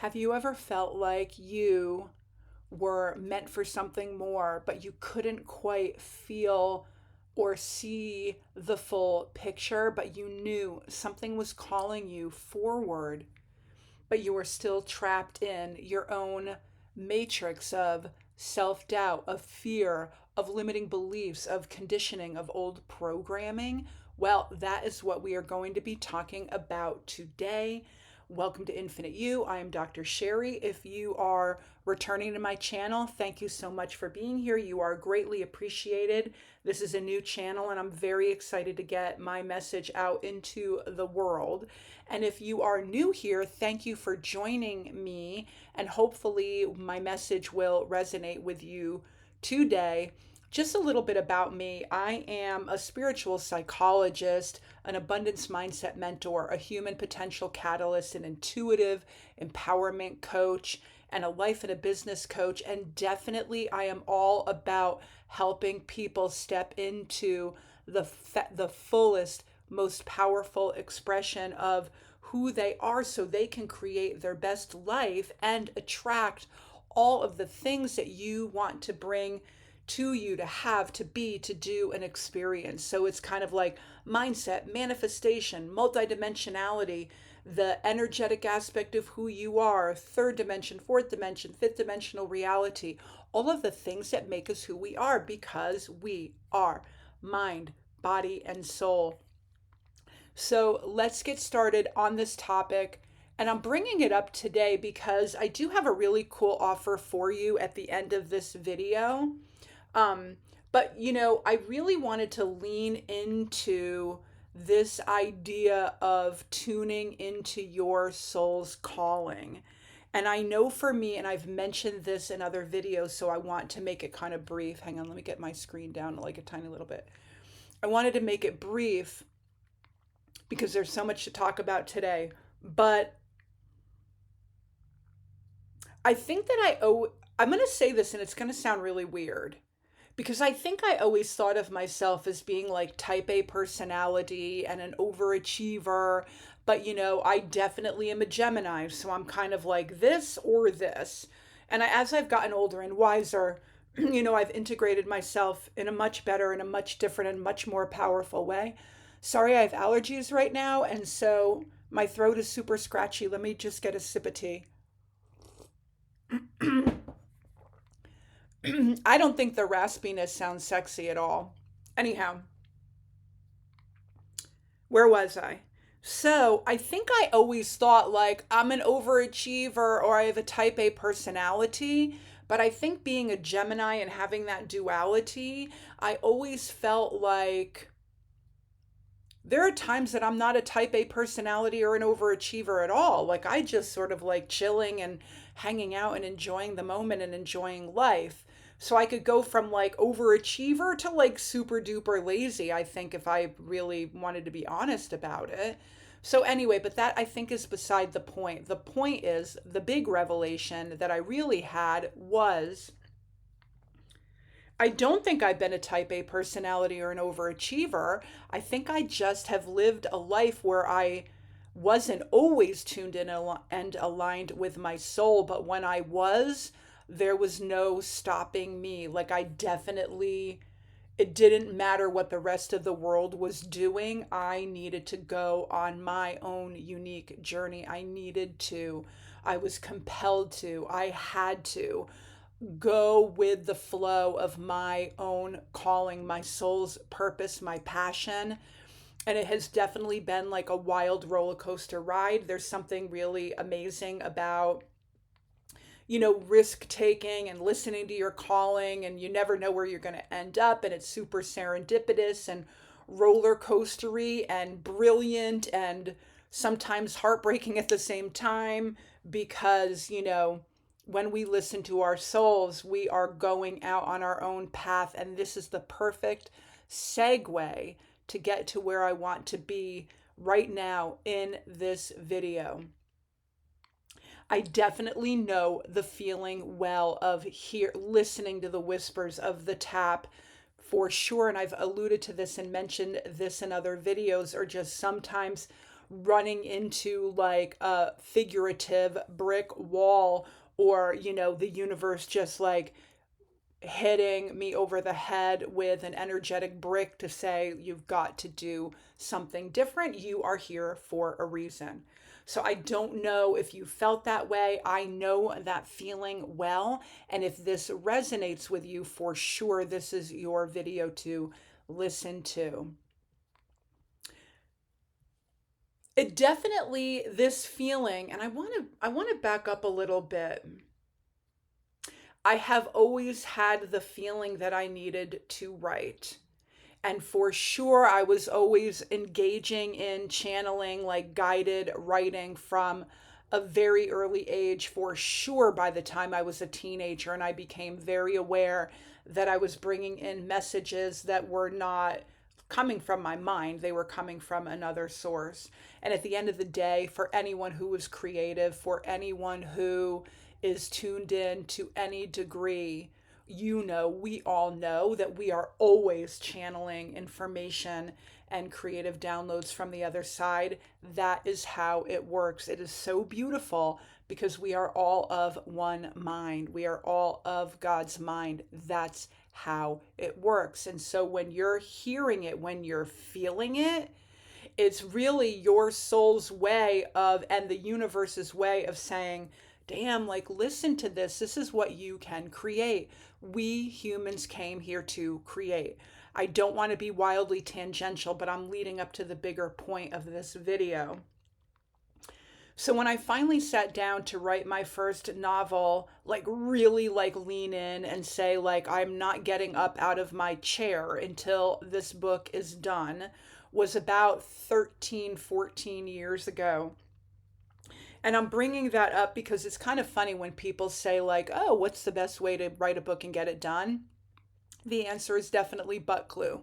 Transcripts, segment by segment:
Have you ever felt like you were meant for something more, but you couldn't quite feel or see the full picture, but you knew something was calling you forward, but you were still trapped in your own matrix of self doubt, of fear, of limiting beliefs, of conditioning, of old programming? Well, that is what we are going to be talking about today. Welcome to Infinite You. I am Dr. Sherry. If you are returning to my channel, thank you so much for being here. You are greatly appreciated. This is a new channel, and I'm very excited to get my message out into the world. And if you are new here, thank you for joining me, and hopefully, my message will resonate with you today. Just a little bit about me. I am a spiritual psychologist, an abundance mindset mentor, a human potential catalyst, an intuitive empowerment coach, and a life and a business coach. And definitely, I am all about helping people step into the fullest, most powerful expression of who they are so they can create their best life and attract all of the things that you want to bring to you, to have, to be, to do, and experience. So it's kind of like mindset, manifestation, multidimensionality, the energetic aspect of who you are, third dimension, fourth dimension, fifth dimensional reality, all of the things that make us who we are, because we are mind, body, and soul. So let's get started on this topic. And I'm bringing it up today because I do have a really cool offer for you at the end of this video. Um, but I really wanted to lean into this idea of tuning into your soul's calling. And I know for me, and I've mentioned this in other videos, so I want to make it kind of brief. Hang on, let me get my screen down like a tiny little bit. I wanted to make it brief because there's so much to talk about today. But I think that I'm going to say this, and it's going to sound really weird, because I think I always thought of myself as being like type A personality and an overachiever. But I definitely am a Gemini. So I'm kind of like this or this. And as I've gotten older and wiser, I've integrated myself in a much better and a much different and much more powerful way. Sorry, I have allergies right now. And so my throat is super scratchy. Let me just get a sip of tea. I don't think the raspiness sounds sexy at all. Anyhow, where was I? So I think I always thought like I'm an overachiever or I have a type A personality. But I think being a Gemini and having that duality, I always felt like there are times that I'm not a type A personality or an overachiever at all. Like I just sort of like chilling and hanging out and enjoying the moment and enjoying life. So I could go from like overachiever to like super duper lazy, I think, if I really wanted to be honest about it. So anyway, but that I think is beside the point. The point is the big revelation that I really had was I don't think I've been a type A personality or an overachiever. I think I just have lived a life where I wasn't always tuned in and aligned with my soul, but when I was, there was no stopping me. Like I definitely, it didn't matter what the rest of the world was doing. I needed to go on my own unique journey. I was compelled to, I had to go with the flow of my own calling, my soul's purpose, my passion. And it has definitely been like a wild roller coaster ride. There's something really amazing about, risk taking and listening to your calling, and you never know where you're going to end up. And it's super serendipitous and roller coastery and brilliant and sometimes heartbreaking at the same time because, when we listen to our souls, we are going out on our own path. And this is the perfect segue to get to where I want to be right now in this video. I definitely know the feeling well of listening to the whispers of the tap for sure. And I've alluded to this and mentioned this in other videos, or just sometimes running into like a figurative brick wall, or, the universe just like hitting me over the head with an energetic brick to say, you've got to do something different. You are here for a reason. So I don't know if you felt that way. I know that feeling well. And if this resonates with you, for sure, this is your video to listen to. It definitely, this feeling, and I want to back up a little bit. I have always had the feeling that I needed to write. And for sure, I was always engaging in channeling, like guided writing from a very early age, for sure, by the time I was a teenager. And I became very aware that I was bringing in messages that were not coming from my mind, they were coming from another source. And at the end of the day, for anyone who is creative, for anyone who is tuned in to any degree, we all know that we are always channeling information and creative downloads from the other side. That is how it works. It is so beautiful because we are all of one mind. We are all of God's mind. That's how it works. And so when you're hearing it, when you're feeling it, it's really your soul's way of, and the universe's way of saying, damn, like, listen to this. This is what you can create. We humans came here to create. I don't want to be wildly tangential, but I'm leading up to the bigger point of this video. So when I finally sat down to write my first novel, like really like lean in and say like I'm not getting up out of my chair until this book is done, was about 13, 14 years ago. And I'm bringing that up because it's kind of funny when people say like, "Oh, what's the best way to write a book and get it done?" The answer is definitely butt glue.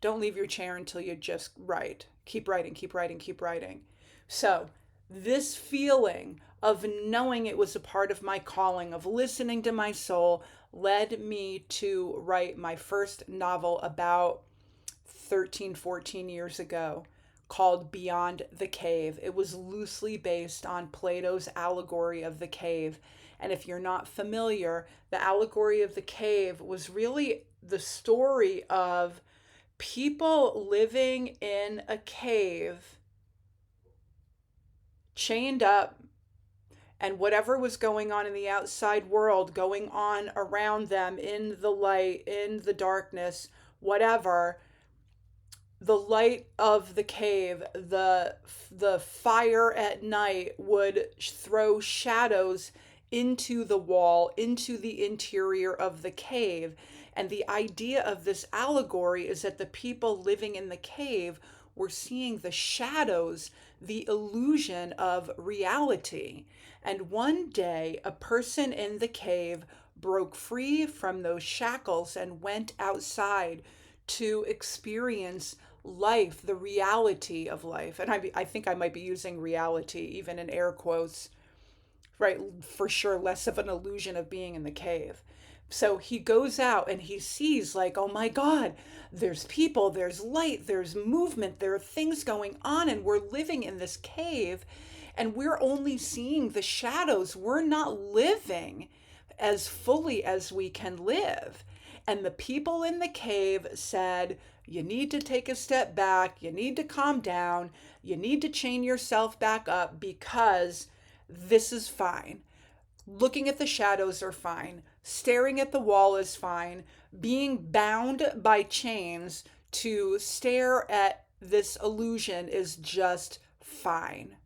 Don't leave your chair until you just write. Keep writing, keep writing, keep writing. So, this feeling of knowing it was a part of my calling, of listening to my soul, led me to write my first novel about 13, 14 years ago, called Beyond the Cave. It was loosely based on Plato's allegory of the cave. And if you're not familiar, the allegory of the cave was really the story of people living in a cave, chained up, and whatever was going on in the outside world, going on around them, in the light, in the darkness, whatever, the light of the cave, the fire at night would throw shadows into the wall, into the interior of the cave. And the idea of this allegory is that the people living in the cave were seeing the shadows, the illusion of reality. And one day, a person in the cave broke free from those shackles and went outside to experience life, the reality of life. And I think I might be using reality even in air quotes, right? For sure, less of an illusion of being in the cave. So he goes out and he sees, like, oh my God, there's people, there's light, there's movement, there are things going on, and we're living in this cave and we're only seeing the shadows. We're not living as fully as we can live. And the people in the cave said, you need to take a step back. You need to calm down. You need to chain yourself back up because this is fine. Looking at the shadows are fine. Staring at the wall is fine. Being bound by chains to stare at this illusion is just fine.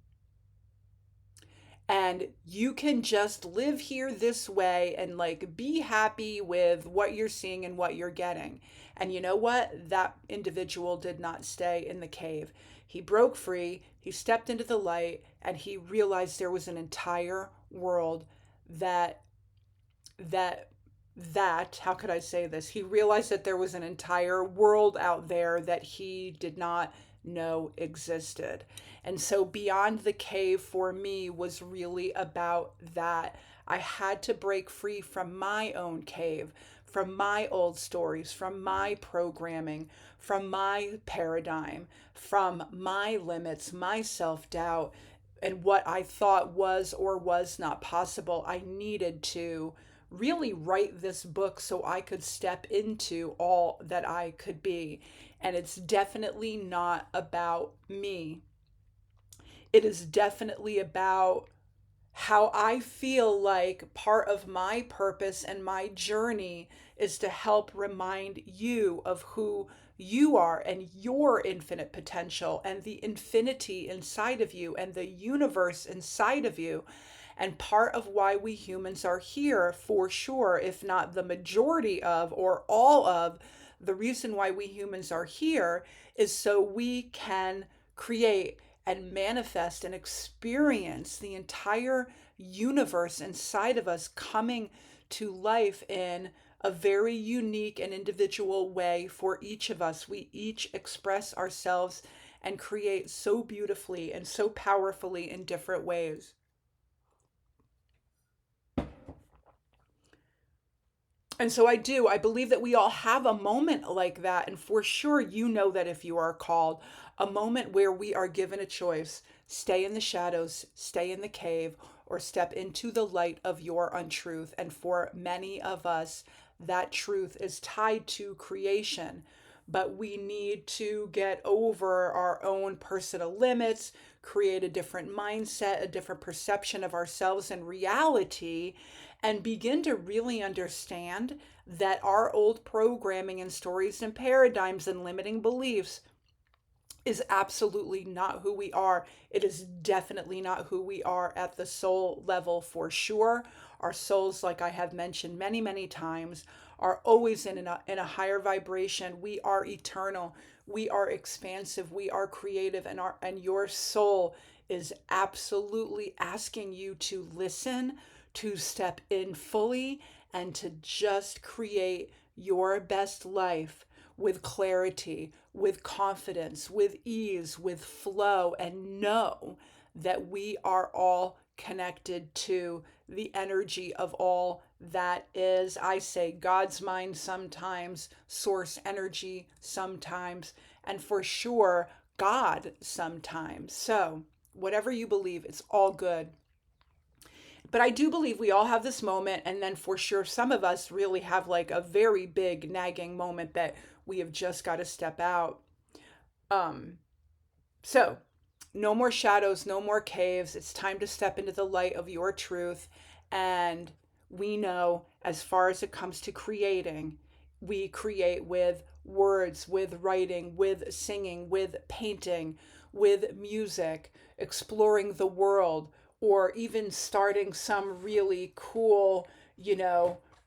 And you can just live here this way and like be happy with what you're seeing and what you're getting. And you know what? That individual did not stay in the cave. He broke free, he stepped into the light, and he realized there was an entire world that how could I say this? He realized that there was an entire world out there that he did not know existed. And so Beyond the Cave for me was really about that. I had to break free from my own cave, from my old stories, from my programming, from my paradigm, from my limits, my self doubt, and what I thought was or was not possible. I needed to really write this book so I could step into all that I could be. And it's definitely not about me. It is definitely about how I feel like part of my purpose and my journey is to help remind you of who you are and your infinite potential and the infinity inside of you and the universe inside of you. And part of why we humans are here, for sure, if not the majority of or all of the reason why we humans are here, is so we can create and manifest and experience the entire universe inside of us coming to life in a very unique and individual way for each of us. We each express ourselves and create so beautifully and so powerfully in different ways. And so I believe that we all have a moment like that. And for sure, you know that if you are called, a moment where we are given a choice: stay in the shadows, stay in the cave, or step into the light of your untruth. And for many of us, that truth is tied to creation. But we need to get over our own personal limits, create a different mindset, a different perception of ourselves and reality, and begin to really understand that our old programming and stories and paradigms and limiting beliefs is absolutely not who we are. It is definitely not who we are at the soul level, for sure. Our souls, like I have mentioned many, many times, are always in a higher vibration. We are eternal. We are expansive. We are creative, and your soul is absolutely asking you to listen, to step in fully, and to just create your best life with clarity, with confidence, with ease, with flow, and know that we are all connected to the energy of all that is. I say God's mind sometimes, source energy sometimes, and for sure, God sometimes. So, whatever you believe, it's all good. But I do believe we all have this moment, and then for sure, some of us really have like a very big nagging moment that we have just got to step out. Um, so, no more shadows, no more caves. It's time to step into the light of your truth. And we know, as far as it comes to creating, we create with words, with writing, with singing, with painting, with music, exploring the world, or even starting some really cool,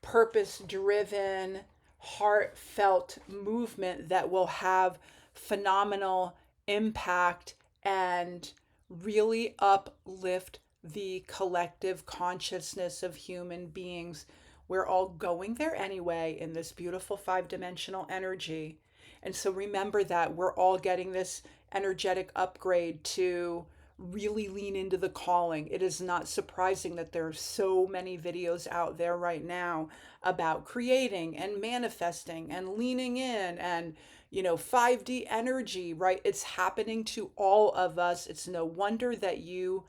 purpose driven, heartfelt movement that will have phenomenal impact and really uplift the collective consciousness of human beings. We're all going there anyway in this beautiful 5 dimensional energy. And so remember that we're all getting this energetic upgrade to really lean into the calling. It is not surprising that there are so many videos out there right now about creating and manifesting and leaning in and 5D energy, right? It's happening to all of us. It's no wonder that you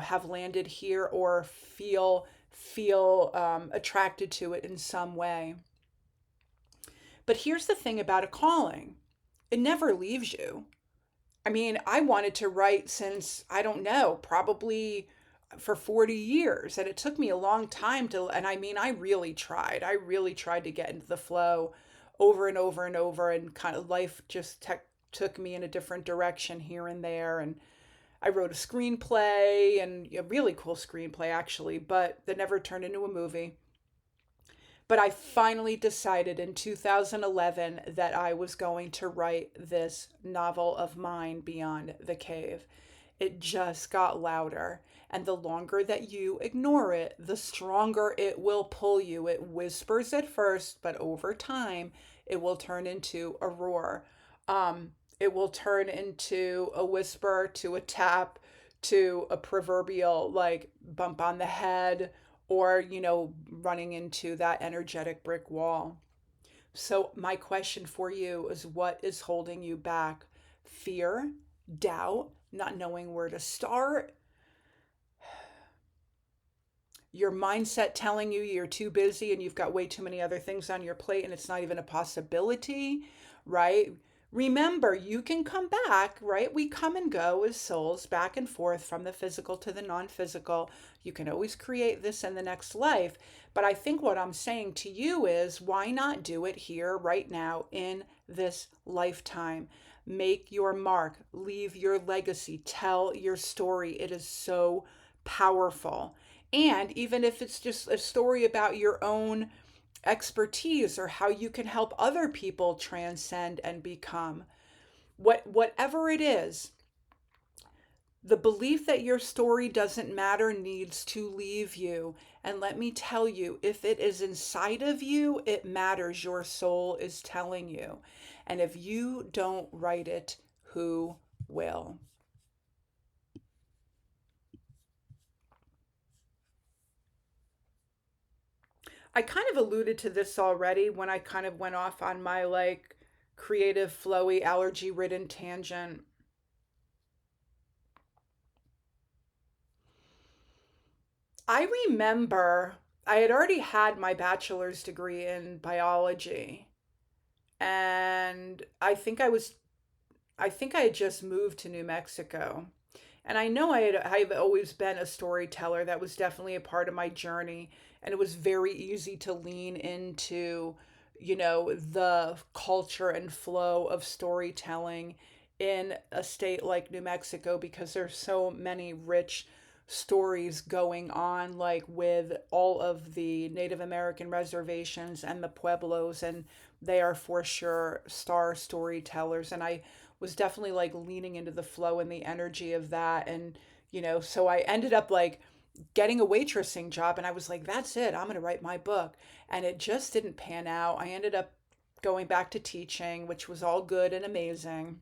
have landed here or feel attracted to it in some way. But here's the thing about a calling: it never leaves you. I mean, I wanted to write since, I don't know, probably for 40 years. And it took me a long time to, and I mean, I really tried. I really tried to get into the flow over and over and over. And kind of life just took me in a different direction here and there. And I wrote a screenplay, and a really cool screenplay, actually, but that never turned into a movie. But I finally decided in 2011 that I was going to write this novel of mine, Beyond the Cave. It just got louder. And the longer that you ignore it, the stronger it will pull you. It whispers at first, but over time, it will turn into a roar. It will turn into a whisper, to a tap, to a proverbial like bump on the head, or, running into that energetic brick wall. So, my question for you is, what is holding you back? Fear, doubt, not knowing where to start, your mindset telling you you're too busy and you've got way too many other things on your plate and it's not even a possibility, right? Remember, you can come back, right? We come and go as souls back and forth from the physical to the non physical. You can always create this in the next life. But I think what I'm saying to you is, why not do it here, right now, in this lifetime? Make your mark, leave your legacy, tell your story. It is so powerful. And even if it's just a story about your own expertise or how you can help other people transcend and become, whatever it is, the belief that your story doesn't matter needs to leave you. And let me tell you, if it is inside of you, it matters. Your soul is telling you. And if you don't write it, who will? I kind of alluded to this already when I kind of went off on my like creative, flowy, allergy ridden tangent. I remember I had already had my bachelor's degree in biology, and I think I had just moved to New Mexico. And I know I've always been a storyteller. That was definitely a part of my journey. And it was very easy to lean into, the culture and flow of storytelling in a state like New Mexico because there's so many rich stories going on, like with all of the Native American reservations and the Pueblos, and they are for sure star storytellers. And I was definitely like leaning into the flow and the energy of that. And, so I ended up like getting a waitressing job and I was like, that's it, I'm going to write my book. And it just didn't pan out. I ended up going back to teaching, which was all good and amazing.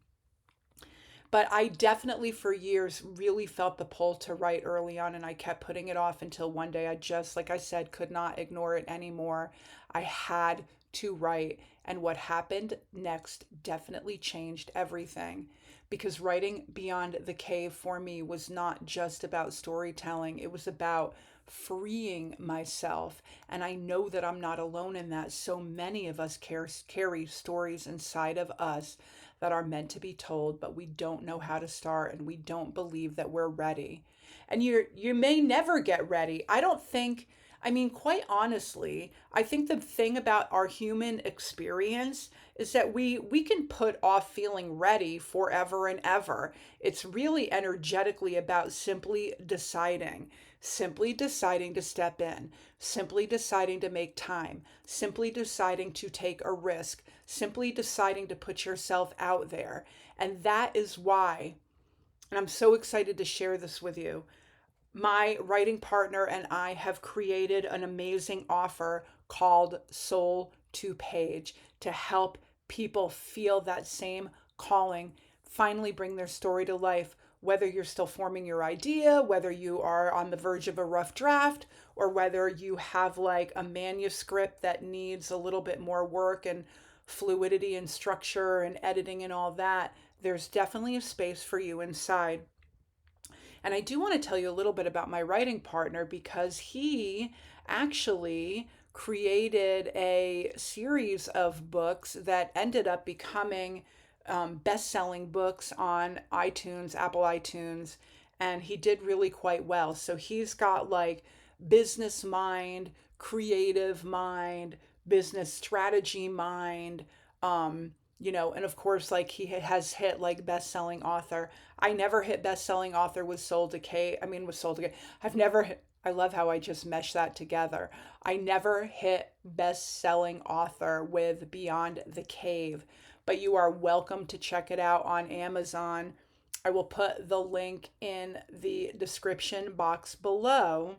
But I definitely, for years, really felt the pull to write early on, and I kept putting it off until one day I just, like I said, could not ignore it anymore. I had to write. And what happened next definitely changed everything because writing Beyond the Cave for me was not just about storytelling, it was about freeing myself. And I know that I'm not alone in that. So many of us carry stories inside of us that are meant to be told, but we don't know how to start and we don't believe that we're ready. And you may never get ready. I don't think, I mean, quite honestly, I think the thing about our human experience is that we can put off feeling ready forever and ever. It's really energetically about simply deciding to step in, simply deciding to make time, simply deciding to take a risk, simply deciding to put yourself out there. And that is why, and I'm so excited to share this with you, my writing partner and I have created an amazing offer called Soul to Page to help people feel that same calling, finally bring their story to life. Whether you're still forming your idea, whether you are on the verge of a rough draft, or whether you have like a manuscript that needs a little bit more work and fluidity and structure and editing and all that, there's definitely a space for you inside. And I do want to tell you a little bit about my writing partner because he actually created a series of books that ended up becoming best selling books on iTunes, Apple iTunes, and he did really quite well. So he's got like business mind, creative mind, business strategy mind, and of course, like he has hit like best selling author. I never hit best-selling author with Soul Decay. I mean, with Soul Decay. I've never hit, I love how I just meshed that together. I never hit best-selling author with Beyond the Cave, but you are welcome to check it out on Amazon. I will put the link in the description box below.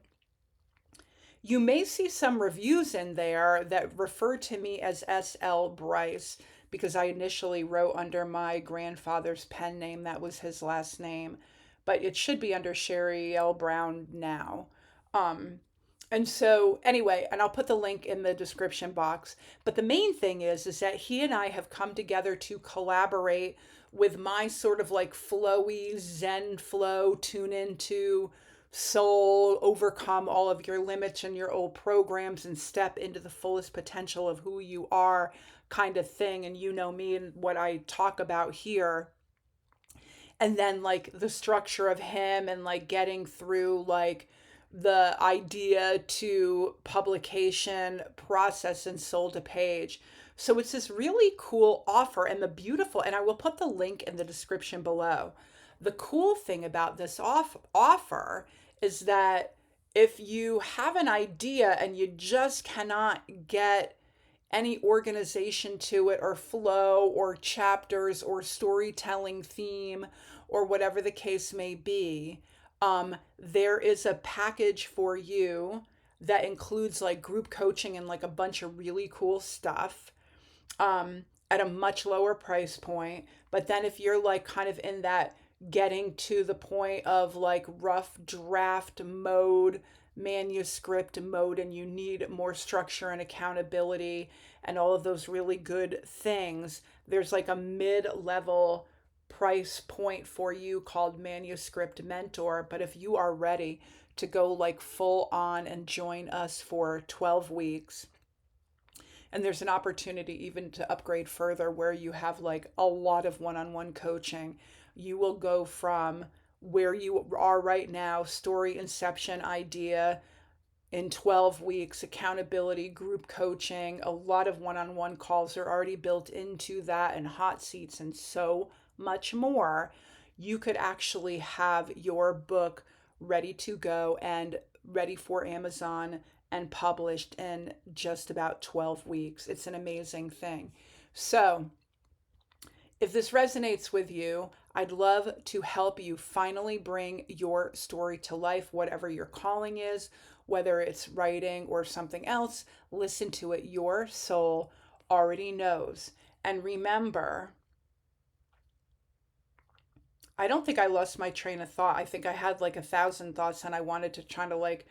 You may see some reviews in there that refer to me as S.L. Bryce because I initially wrote under my grandfather's pen name. That was his last name, but it should be under Sherry L. Brown now. Um, And so anyway, and I'll put the link in the description box. But the main thing is that he and I have come together to collaborate with my sort of like flowy Zen flow, tune into soul, overcome all of your limits and your old programs and step into the fullest potential of who you are kind of thing. And you know me and what I talk about here. And then like the structure of him and like getting through like the idea to publication process and sold to page. So it's this really cool offer, and the beautiful, and I will put the link in the description below. The cool thing about this offer is that if you have an idea and you just cannot get any organization to it, or flow, or chapters, or storytelling theme, or whatever the case may be, there is a package for you that includes like group coaching and like a bunch of really cool stuff, at a much lower price point. But then if you're like kind of in that getting to the point of like rough draft mode, manuscript mode, and you need more structure and accountability and all of those really good things, there's like a mid-level price point for you called Manuscript Mentor. But if you are ready to go like full on and join us for 12 weeks, and there's an opportunity even to upgrade further where you have like a lot of one-on-one coaching, you will go from where you are right now, story inception idea, in 12 weeks, accountability, group coaching, a lot of one on one calls are already built into that, and hot seats, and so much more. You could actually have your book ready to go and ready for Amazon and published in just about 12 weeks. It's an amazing thing. So, if this resonates with you, I'd love to help you finally bring your story to life, whatever your calling is, whether it's writing or something else. Listen to it. Your soul already knows. And remember, I don't think I lost my train of thought. I think I had like 1,000 thoughts and I wanted to try to like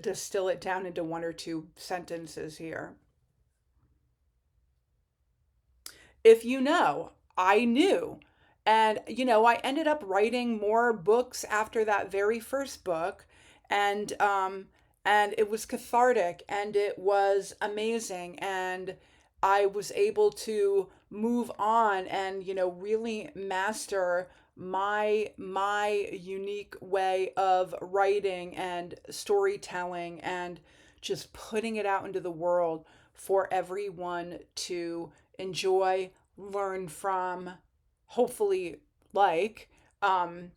distill it down into one or two sentences here. If you know, I knew. And, I ended up writing more books after that very first book. And it was cathartic and it was amazing. And I was able to move on and, really master my unique way of writing and storytelling and just putting it out into the world for everyone to enjoy, learn from, hopefully like, um,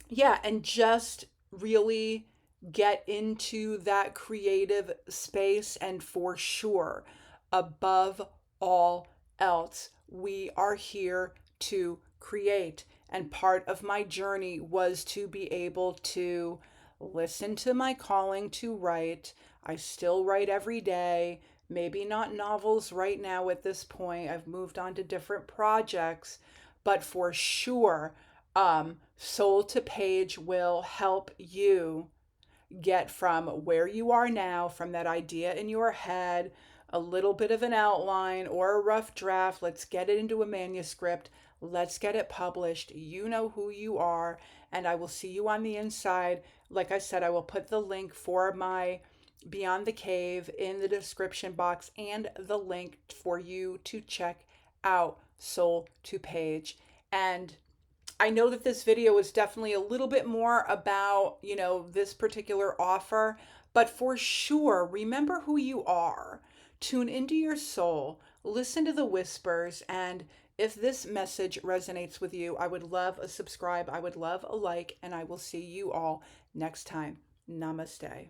yeah, and just really get into that creative space. And for sure, above all else, we are here to create. And part of my journey was to be able to listen to my calling to write. I still write every day. Maybe not novels right now at this point. I've moved on to different projects, but for sure, Soul to Page will help you get from where you are now, from that idea in your head, a little bit of an outline or a rough draft. Let's get it into a manuscript. Let's get it published. You know who you are, and I will see you on the inside. Like I said, I will put the link for my Beyond the Cave in the description box and the link for you to check out Soul to Page. And I know that this video is definitely a little bit more about, this particular offer, but for sure, remember who you are. Tune into your soul, listen to the whispers, and if this message resonates with you, I would love a subscribe, I would love a like, and I will see you all next time. Namaste.